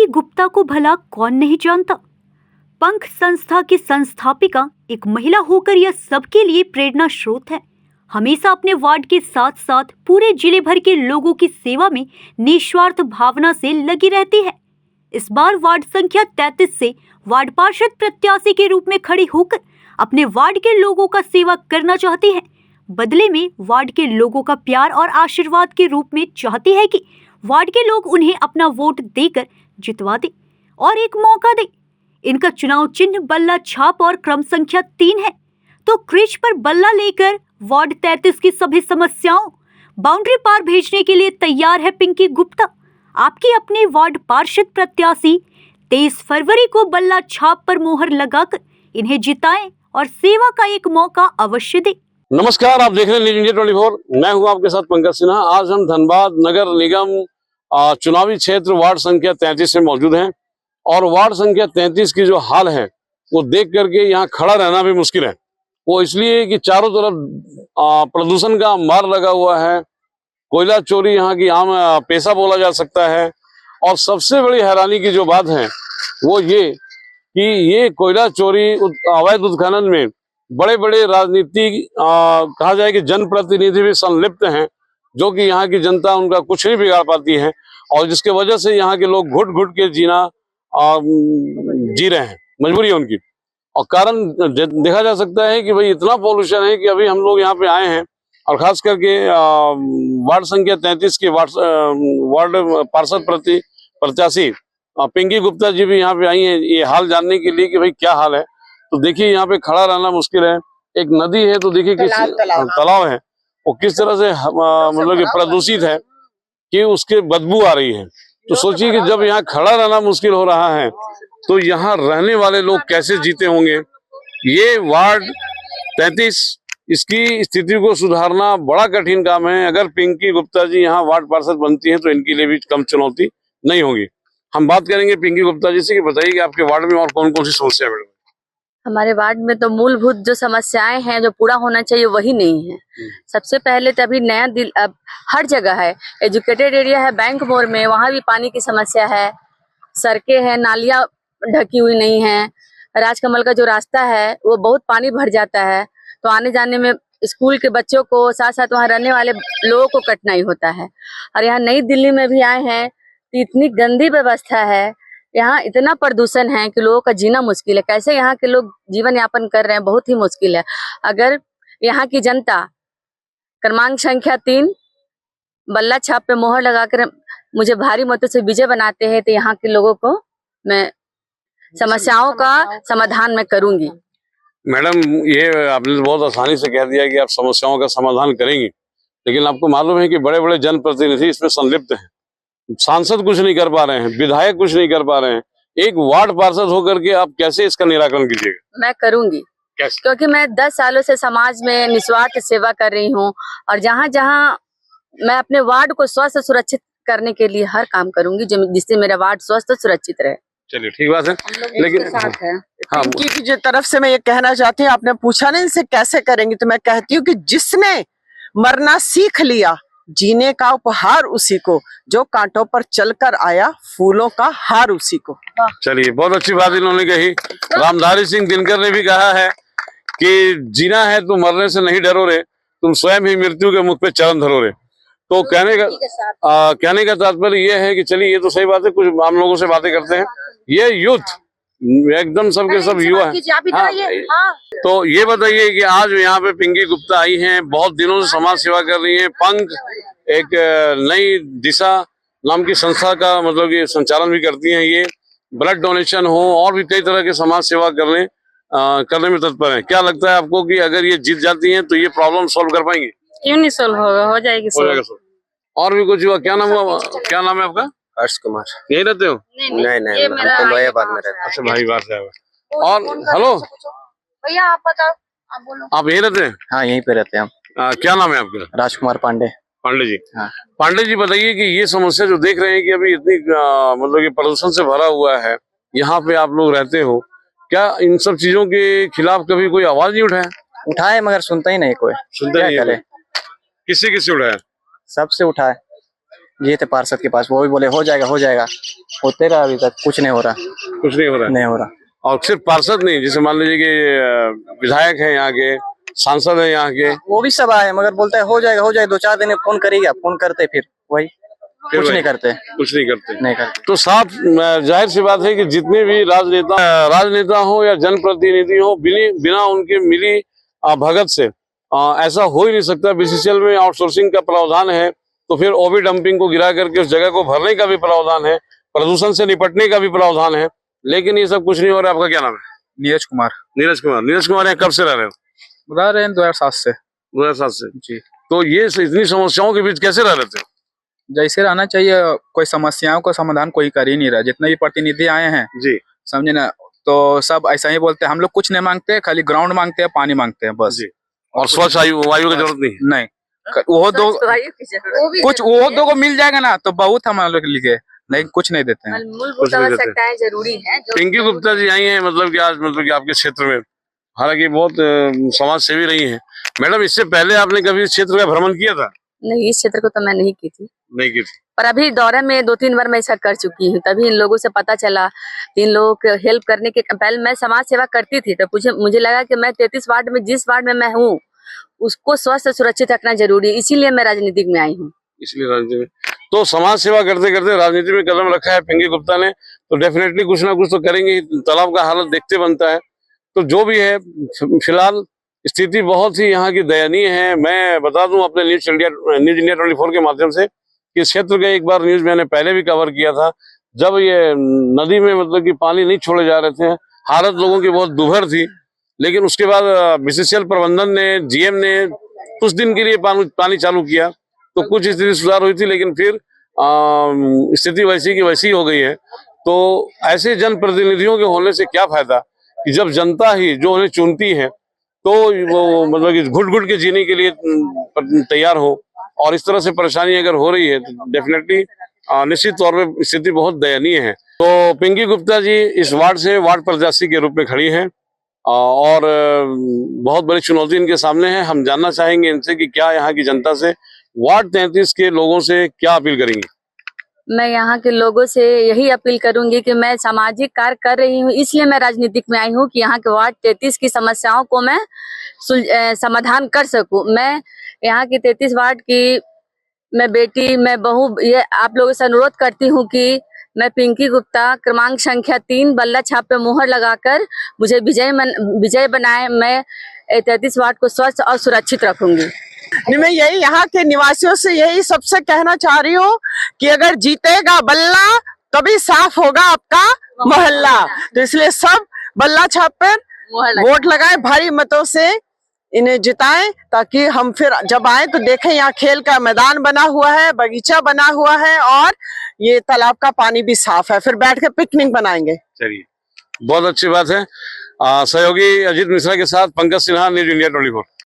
पिंकी गुप्ता को भला कौन नहीं जानता। पंख संस्था की संस्थापिका एक महिला होकर यह सबके लिए प्रेरणा स्रोत है। हमेशा अपने वार्ड के साथ साथ पूरे जिले भर के लोगों की सेवा में निस्वार्थ भावना से लगी रहती है। इस बार वार्ड संख्या 33 से वार्ड पार्षद प्रत्याशी के रूप में खड़ी होकर अपने वार्ड के लोगों का सेवा करना चाहती है। बदले में वार्ड के लोगों का प्यार और आशीर्वाद के रूप में चाहती है कि वार्ड के लोग उन्हें अपना वोट देकर जितवा दे और एक मौका दे। इनका चुनाव चिन्ह बल्ला छाप और क्रम संख्या 3 है। तो क्रिच पर बल्ला लेकर वार्ड 33 की सभी समस्याओं बाउंड्री पार भेजने के लिए तैयार है पिंकी गुप्ता। आपकी अपने वार्ड पार्षद प्रत्याशी 23 फरवरी को बल्ला छाप पर मोहर लगाकर इन्हें जिताएं और सेवा का एक मौका अवश्य दे। नमस्कार, आप देख रहे हैं न्यूज़ इंडिया 24। मैं हूं आपके साथ पंकज सिन्हा। आज हम धनबाद नगर निगम चुनावी क्षेत्र वार्ड संख्या 33 में मौजूद हैं और वार्ड संख्या 33 की जो हाल है वो देख करके यहाँ खड़ा रहना भी मुश्किल है। वो इसलिए कि चारों तरफ प्रदूषण का मार लगा हुआ है। कोयला चोरी यहाँ की आम पेशा बोला जा सकता है। और सबसे बड़ी हैरानी की जो बात है वो ये कि ये कोयला चोरी अवैध उत्खनन में बड़े बड़े राजनीति कहा जाए कि जनप्रतिनिधि भी संलिप्त हैं, जो कि यहाँ की जनता उनका कुछ नहीं बिगाड़ पाती है और जिसके वजह से यहाँ के लोग घुट घुट के जी रहे हैं। मजबूरी है उनकी। और कारण देखा जा सकता है कि भाई इतना पॉल्यूशन है कि अभी हम लोग यहाँ पे आए हैं और खास करके वार्ड संख्या 33 के वार्ड पार्षद प्रत्याशी पिंकी गुप्ता जी भी यहाँ पे आई हैं ये हाल जानने के लिए कि भाई क्या हाल है। तो देखिए यहाँ पे खड़ा रहना मुश्किल है। एक नदी है तो देखिए किस तालाब है वो किस तरह से मतलब कि प्रदूषित है कि उसके बदबू आ रही है। तो सोचिए कि जब यहाँ खड़ा रहना मुश्किल हो रहा है तो यहाँ रहने वाले लोग कैसे जीते होंगे। ये वार्ड 33 इसकी स्थिति को सुधारना बड़ा कठिन काम है। अगर पिंकी गुप्ता जी यहाँ वार्ड पार्षद बनती हैं तो इनके लिए भी कम चुनौती नहीं होगी। हम बात करेंगे पिंकी गुप्ता जी से कि बताइए कि आपके वार्ड में और कौन कौन सी समस्या है। हमारे वार्ड में तो मूलभूत जो समस्याएं हैं जो पूरा होना चाहिए वही नहीं है। सबसे पहले तो अभी नया दिल अब हर जगह है, एजुकेटेड एरिया है, बैंक मोड़ में वहां भी पानी की समस्या है, सड़कें हैं, नालियां ढकी हुई नहीं है, राजकमल का जो रास्ता है वो बहुत पानी भर जाता है तो आने जाने में स्कूल के बच्चों को साथ साथ वहाँ रहने वाले लोगों को कठिनाई होता है। और यहाँ नई दिल्ली में भी आए हैं तो इतनी गंदी व्यवस्था है, यहाँ इतना प्रदूषण है कि लोगों का जीना मुश्किल है। कैसे यहाँ के लोग जीवन यापन कर रहे हैं, बहुत ही मुश्किल है। अगर यहाँ की जनता क्रमांक संख्या 3 बल्ला छाप पे मोहर लगाकर मुझे भारी मतों से विजय बनाते हैं तो यहाँ के लोगों को मैं समस्याओं का समाधान मैं करूंगी। मैडम, ये आपने बहुत आसानी से कह दिया कि आप समस्याओं का समाधान करेंगी, लेकिन आपको मालूम है कि बड़े बड़े जनप्रतिनिधि इसमें संलिप्त हैं। सांसद कुछ नहीं कर पा रहे हैं, विधायक कुछ नहीं कर पा रहे हैं। एक वार्ड पार्षद होकर के आप कैसे इसका निराकरण कीजिएगा? मैं करूंगी क्योंकि मैं 10 सालों से समाज में निस्वार्थ सेवा कर रही हूँ और जहाँ जहाँ मैं अपने वार्ड को स्वस्थ सुरक्षित करने के लिए हर काम करूंगी जिससे मेरा वार्ड स्वस्थ और सुरक्षित रहे। चलिए, ठीक बात है। लेकिन साथ है पिंकी की जो तरफ से मैं ये कहना चाहती हूँ, आपने पूछा ना इनसे कैसे करेंगी, तो मैं कहती हूँ कि जिसने मरना सीख लिया जीने का उपहार उसी को, जो कांटों पर चलकर आया फूलों का हार उसी को। चलिए, बहुत अच्छी बात इन्होंने कही। रामधारी सिंह दिनकर ने भी कहा है कि जीना है तो मरने से नहीं डरो रे, तुम स्वयं ही मृत्यु के मुख पे चरण धरो रे। तो कहने का तात्पर्य ये है कि चलिए ये तो सही बात है, कुछ आम लोगों से बातें करते हैं। ये यूथ एकदम सबके सब युवा है। तो ये बताइए कि आज यहाँ पे पिंकी गुप्ता आई हैं, बहुत दिनों से समाज सेवा कर रही हैं। पंख एक नई दिशा नाम की संस्था का मतलब कि संचालन भी करती हैं। ये ब्लड डोनेशन हो और भी कई तरह के समाज सेवा करने में तत्पर है। क्या लगता है आपको कि अगर ये जीत जाती हैं तो ये प्रॉब्लम सॉल्व कर पाएंगे? क्यों नहीं सॉल्व होगा, हो जाएगी सॉल्व। और भी कुछ हुआ? क्या नाम है आपका? हर्ष कुमार। यही रहते हो? नहीं तो भाई बात में रहते। अच्छा, भाई बात है। और हेलो भैया, आप बताओ, आप बोलो। आप यही रहते हैं? हाँ, यहीं पे रहते हैं हम। क्या नाम है आपका? राजकुमार पांडे। पांडे जी। हाँ। पांडे जी, बताइए कि ये समस्या जो देख रहे हैं कि अभी इतनी मतलब कि प्रदूषण से भरा हुआ है, यहाँ पे आप लोग रहते हो, क्या इन सब चीजों के खिलाफ कभी कोई आवाज नहीं उठाया? उठाए मगर सुनता ही नहीं कोई। सुनता नहीं है। करे? किससे उठाया? सबसे उठाए। गए थे पार्षद के पास, वो भी बोले हो जाएगा हो जाएगा, होते रहा, अभी तक कुछ नहीं हो रहा। कुछ नहीं हो रहा है। नहीं हो रहा। और सिर्फ पार्षद नहीं, जैसे मान लीजिए कि विधायक है यहाँ के, सांसद है यहाँ के, वो भी सब आए मगर बोलते हैं हो जाएगा हो जाएगा, 2-4 दिन में फोन करेगा, फोन करते फिर वही कुछ नहीं करते। कुछ नहीं करते। नहीं करते। तो साफ जाहिर सी बात है कि जितने भी राजनेता हो या जनप्रतिनिधि हो, बिना उनके मिली भगत से ऐसा हो ही नहीं सकता। बीसीसीएल में आउटसोर्सिंग का प्रावधान है, तो फिर ओबी डंपिंग को गिरा करके उस जगह को भरने का भी प्रावधान है, प्रदूषण से निपटने का भी प्रावधान है, लेकिन ये सब कुछ नहीं हो रहा। आपका क्या नाम है? नीरज कुमार। नीरज कुमार यहाँ कब से रह रहे हो? रह रहे हैं 2007 से। 2007 से जी। तो ये इतनी समस्याओं के बीच कैसे रह लेते हो? जैसे रहना चाहिए, कोई समस्याओं का समाधान कोई कर ही नहीं रहा। जितने भी प्रतिनिधि आए हैं जी, समझे ना, तो सब ऐसा ही बोलते हैं, हम लोग कुछ नहीं मांगते, खाली ग्राउंड मांगते हैं, पानी मांगते हैं बस। जी। और स्वच्छ वायु की जरूरत नहीं। वो दो कुछ वो दो को मिल जाएगा ना तो बहुत हम लोग के लिए, लेकिन कुछ नहीं देते हैं। मूलभूत आवश्यकताएं जरूरी हैं। पिंकी गुप्ता जी आई हैं, मतलब कि आज मतलब कि आपके क्षेत्र में, हालांकि बहुत समाज सेवी रही हैं। मैडम, इससे पहले आपने कभी इस क्षेत्र का भ्रमण किया था? नहीं, इस क्षेत्र को तो मैं नहीं की थी। नहीं की थी। पर अभी दौरे में 2-3 बार मैं ऐसा कर चुकी हूँ, तभी इन लोगों से पता चला। 3 लोगों को हेल्प करने के पहले मैं समाज सेवा करती थी, तो मुझे लगा कि मैं 33 वार्ड में, जिस वार्ड में मैं हूँ उसको स्वस्थ सुरक्षित रखना जरूरी है, इसीलिए मैं राजनीति में आई हूँ। इसलिए राजनीति में तो समाज सेवा करते करते राजनीति में कदम रखा है पिंकी गुप्ता ने, तो डेफिनेटली कुछ ना कुछ तो करेंगे। तालाब का हालत देखते बनता है। तो जो भी है, फिलहाल स्थिति बहुत ही यहाँ की दयनीय है। मैं बता दूं अपने न्यूज इंडिया 24 के माध्यम से कि इस क्षेत्र का एक बार न्यूज मैंने पहले भी कवर किया था, जब ये नदी में मतलब कि पानी नहीं छोड़े जा रहे थे, हालत लोगों की बहुत दुभर थी। लेकिन उसके बाद बीसीसीएल प्रबंधन ने, जीएम ने कुछ दिन के लिए पानी चालू किया, तो कुछ स्थिति सुधार हुई थी, लेकिन फिर स्थिति वैसी की वैसी हो गई है। तो ऐसे जनप्रतिनिधियों के होने से क्या फायदा कि जब जनता ही जो उन्हें चुनती है, तो वो मतलब कि घुट घुट के जीने के लिए तैयार हो, और इस तरह से परेशानी अगर हो रही है तो डेफिनेटली निश्चित तौर पे स्थिति बहुत दयनीय है। तो पिंकी गुप्ता जी इस वार्ड से वार्ड प्रत्याशी के रूप में खड़ी हैं, और बहुत बड़ी चुनौती इनके सामने है। हम जानना चाहेंगे इनसे कि क्या यहाँ की जनता से, वार्ड 33 के लोगों से क्या अपील करेंगे? मैं यहाँ के लोगों से यही अपील करूंगी कि मैं सामाजिक कार्य कर रही हूँ, इसलिए मैं राजनीतिक में आई हूँ कि यहाँ के वार्ड 33 की समस्याओं को मैं समाधान कर सकूं। मैं यहाँ की 33 वार्ड की मैं बेटी, मैं बहू, ये आप लोगों से अनुरोध करती हूँ कि मैं पिंकी गुप्ता क्रमांक संख्या 3 बल्ला छाप पे मोहर लगाकर मुझे विजय बनाए। मैं 33 वार्ड को स्वच्छ और सुरक्षित रखूंगी। मैं यही यहाँ के निवासियों से यही सबसे कहना चाह रही हूँ कि अगर जीतेगा बल्ला तभी साफ होगा आपका मोहल्ला। तो इसलिए सब बल्ला छाप पर वोट लगाएं, भारी मतों से इन्हें जिताएं, ताकि हम फिर जब आए तो देखें यहाँ खेल का मैदान बना हुआ है, बगीचा बना हुआ है, और ये तालाब का पानी भी साफ है। फिर बैठ के पिकनिक बनाएंगे। चलिए, बहुत अच्छी बात है। सहयोगी अजीत मिश्रा के साथ पंकज सिन्हा, न्यूज इंडिया 24।